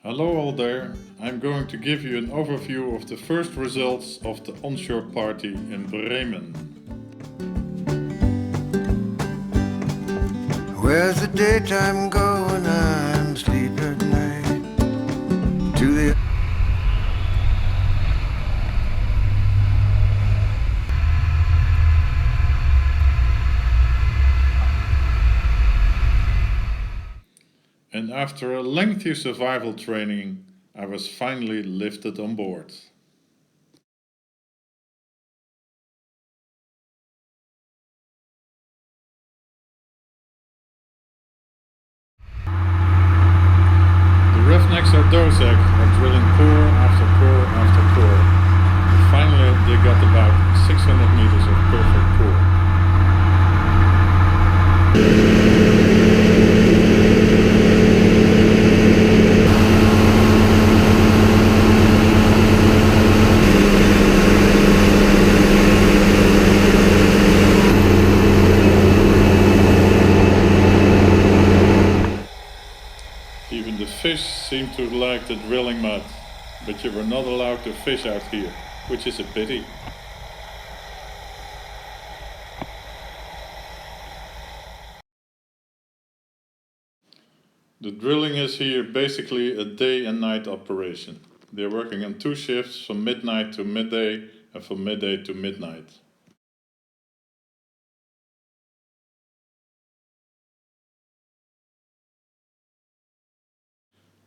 Hello all there, I'm going to give you an overview of the first results of the onshore party in Bremen. Where's the daytime go when I'm asleep at night? To the And after a lengthy survival training, I was finally lifted on board. The roughnecks at Deze are drilling core after core after core. And finally they got about 600 meters of perfect core. Even the fish seem to like the drilling mud, but you were not allowed to fish out here, which is a pity. The drilling is here basically a day and night operation. They're working on 2 shifts from midnight to midday and from midday to midnight.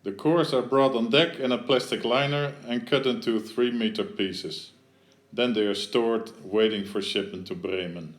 The cores are brought on deck in a plastic liner and cut into 3-meter pieces. Then they are stored, waiting for shipment to Bremen.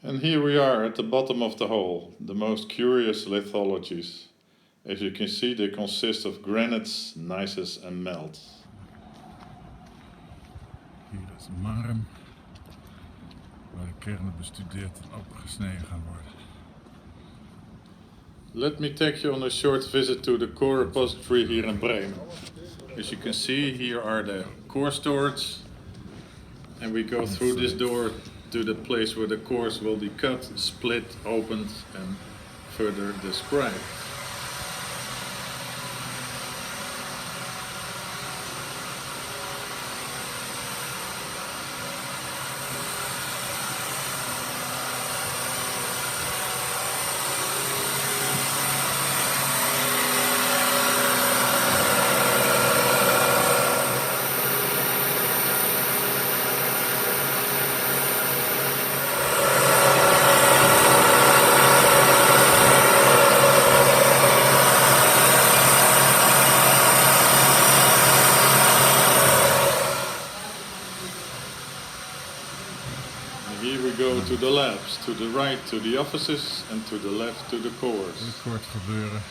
And here we are at the bottom of the hole, the most curious lithologies. As you can see, they consist of granites, gneisses and melts. Hier is Marem, waar de kernen bestudeerd en opgesneden gaan worden. Let me take you on a short visit to the core repository here in Bremen. As you can see, here are the core storage, and we go through this door to the place where the cores will be cut, split, opened and further described. Here we go to the labs, to the right to the offices and to the left to the cores. Dit kort gebeuren.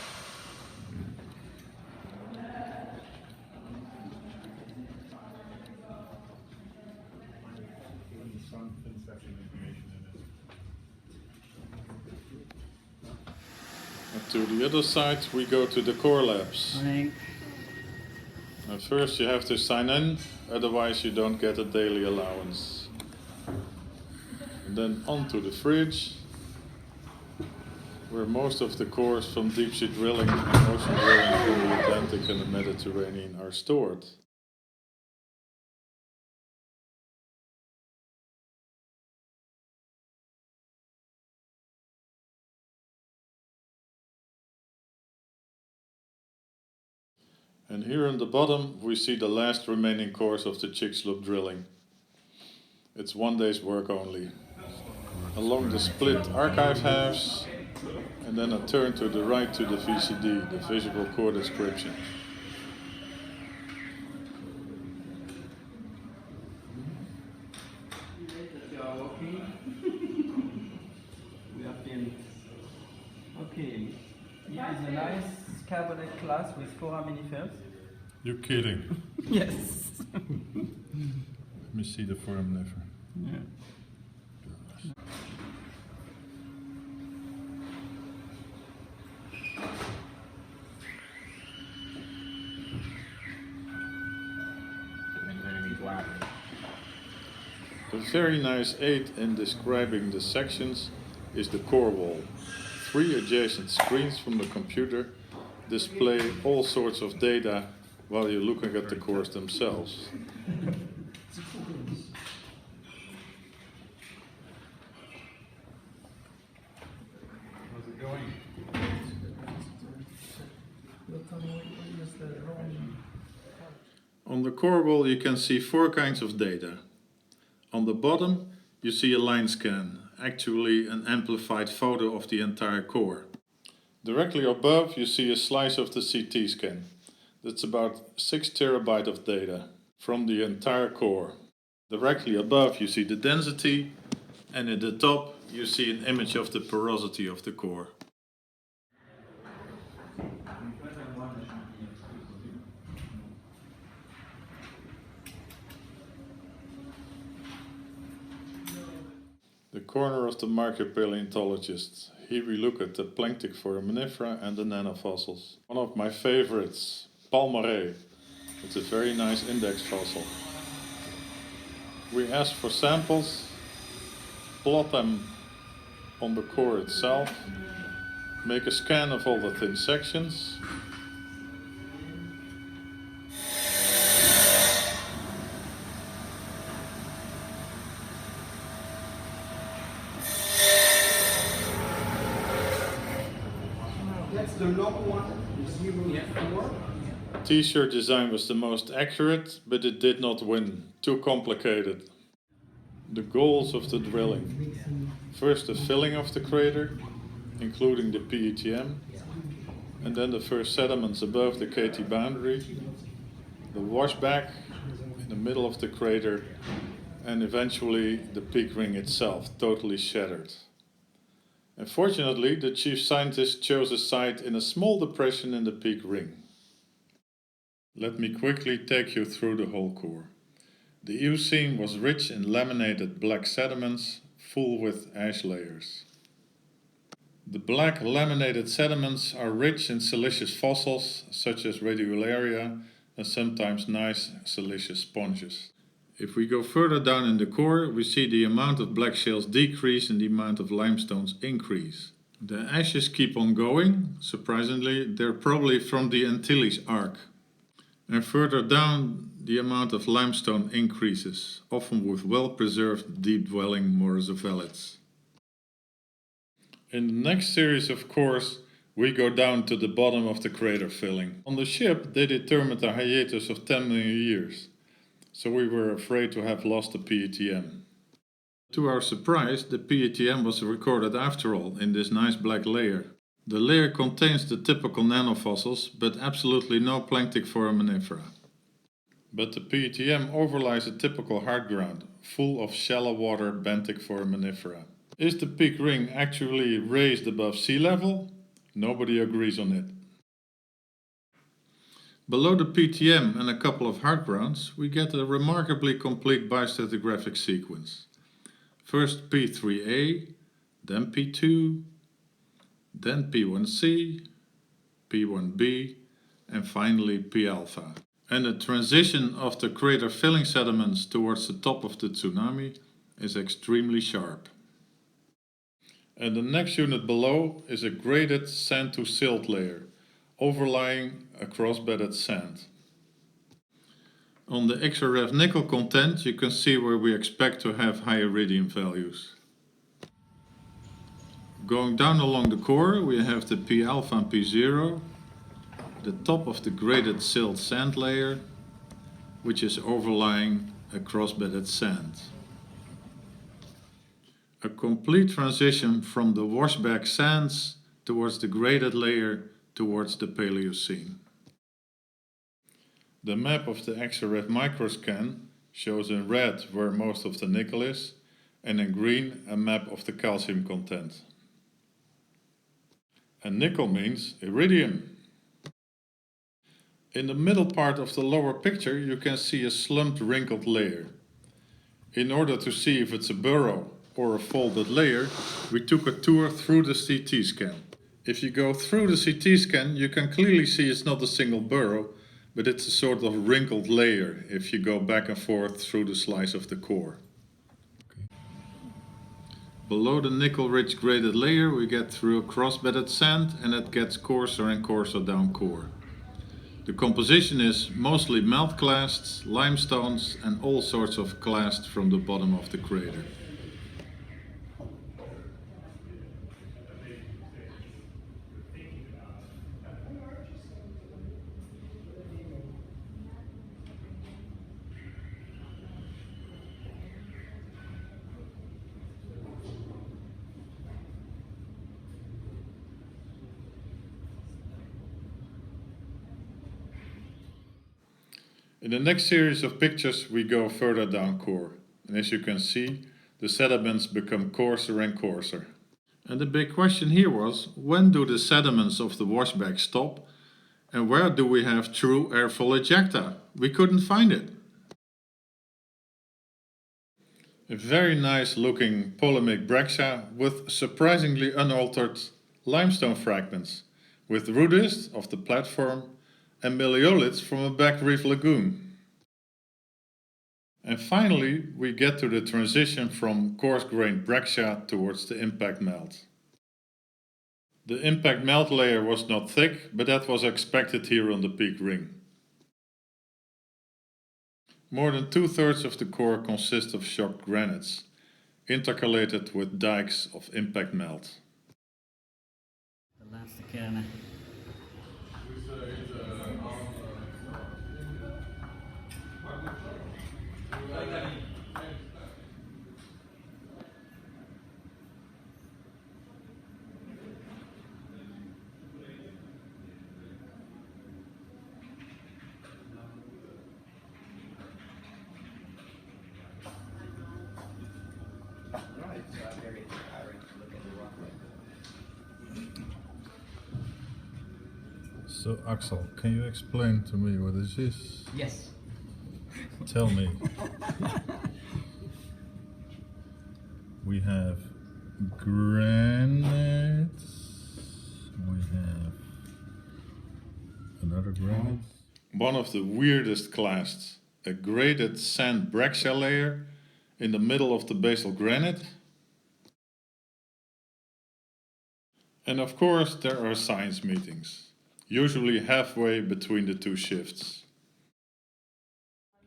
And to the other side we go to the core labs. Morning. And first you have to sign in, otherwise you don't get a daily allowance. And then on to the fridge, where most of the cores from deep sea drilling and ocean drilling from the Atlantic and the Mediterranean are stored. And here on the bottom we see the last remaining cores of the Chicxulub drilling. It's 1 day's work only. Along the split archive halves, and then a turn to the right to the VCD, the visual core description. Okay, here is a nice carbonate class with foraminifers. You're kidding. Yes. Let me see the foraminifera. Yeah. very nice aid in describing the sections is the core wall. 3 adjacent screens from the computer display all sorts of data while you're looking at the cores themselves. How's it going? On the core wall you can see 4 kinds of data. On the bottom you see a line scan, actually an amplified photo of the entire core. Directly above you see a slice of the CT scan. That's about 6 terabyte of data from the entire core. Directly above you see the density, and at the top you see an image of the porosity of the core. The corner of the micropaleontologist. Here we look at the planktic foraminifera and the nanofossils. One of my favorites, Palmerae. It's a very nice index fossil. We ask for samples, plot them on the core itself, make a scan of all the thin sections, That's the long one, 0.4. T-shirt design was the most accurate, but it did not win. Too complicated. The goals of the drilling. First the filling of the crater, including the PETM, and then the first sediments above the KT boundary, the washback in the middle of the crater, and eventually the peak ring itself, totally shattered. Unfortunately, the chief scientist chose a site in a small depression in the peak ring. Let me quickly take you through the whole core. The Eocene was rich in laminated black sediments, full with ash layers. The black laminated sediments are rich in siliceous fossils, such as radiolaria and sometimes nice siliceous sponges. If we go further down in the core, we see the amount of black shales decrease and the amount of limestones increase. The ashes keep on going. Surprisingly, they're probably from the Antilles arc. And further down, the amount of limestone increases, often with well-preserved deep-dwelling morosophyllates. In the next series of cores, we go down to the bottom of the crater filling. On the ship, they determined a hiatus of 10 million years, so we were afraid to have lost the PETM. To our surprise, the PETM was recorded after all in this nice black layer. The layer contains the typical nanofossils, but absolutely no planktic foraminifera. But the PETM overlies a typical hard ground, full of shallow water benthic foraminifera. Is the peak ring actually raised above sea level? Nobody agrees on it. Below the PETM and a couple of hard grounds, we get a remarkably complete biostratigraphic sequence. First P3A, then P2, then P1C, P1B, and finally P alpha. And the transition of the crater filling sediments towards the top of the tsunami is extremely sharp. And the next unit below is a graded sand to silt layer, overlying a cross-bedded sand. On the XRF nickel content you can see where we expect to have high iridium values. Going down along the core we have the P alpha and P0, the top of the graded silt sand layer, which is overlying a cross-bedded sand. A complete transition from the washback sands towards the graded layer towards the Paleocene. The map of the XRF microscan shows in red where most of the nickel is, and in green a map of the calcium content. And nickel means iridium. In the middle part of the lower picture you can see a slumped wrinkled layer. In order to see if it's a burrow or a folded layer, we took a tour through the CT scan. If you go through the CT scan you can clearly see it's not a single burrow, but it's a sort of wrinkled layer if you go back and forth through the slice of the core. Below the nickel-rich graded layer we get through a cross-bedded sand, and it gets coarser and coarser down core. The composition is mostly melt clasts, limestones and all sorts of clasts from the bottom of the crater. In the next series of pictures we go further down core, and as you can see the sediments become coarser and coarser. And the big question here was, when do the sediments of the washback stop and where do we have true airfall ejecta? We couldn't find it. A very nice looking polemic breccia with surprisingly unaltered limestone fragments, with rudist of the platform and meteorites from a back reef lagoon. And finally we get to the transition from coarse-grained breccia towards the impact melt. The impact melt layer was not thick, but that was expected here on the peak ring. More than 2/3 of the core consists of shocked granites, intercalated with dikes of impact melt. De laatste kernen. Right, so very inspiring to look at the rock like that. So Axel, can you explain to me what this is? Yes. Tell me. We have granite. We have another granite. One of the weirdest clasts, a graded sand breccia layer in the middle of the basal granite. And of course there are science meetings, usually halfway between the two shifts.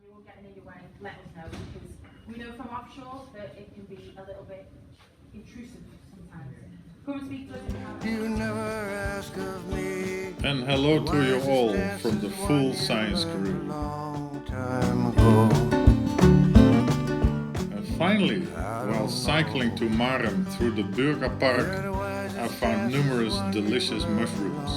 You will get in your way, let us know, because we know from offshore that it can be a little bit intrusive sometimes. Come and speak to us in the house. You never ask of me. And hello to you all from the full science crew. Long time ago. And finally, while cycling to Maren through the Burgerpark, I found numerous delicious mushrooms.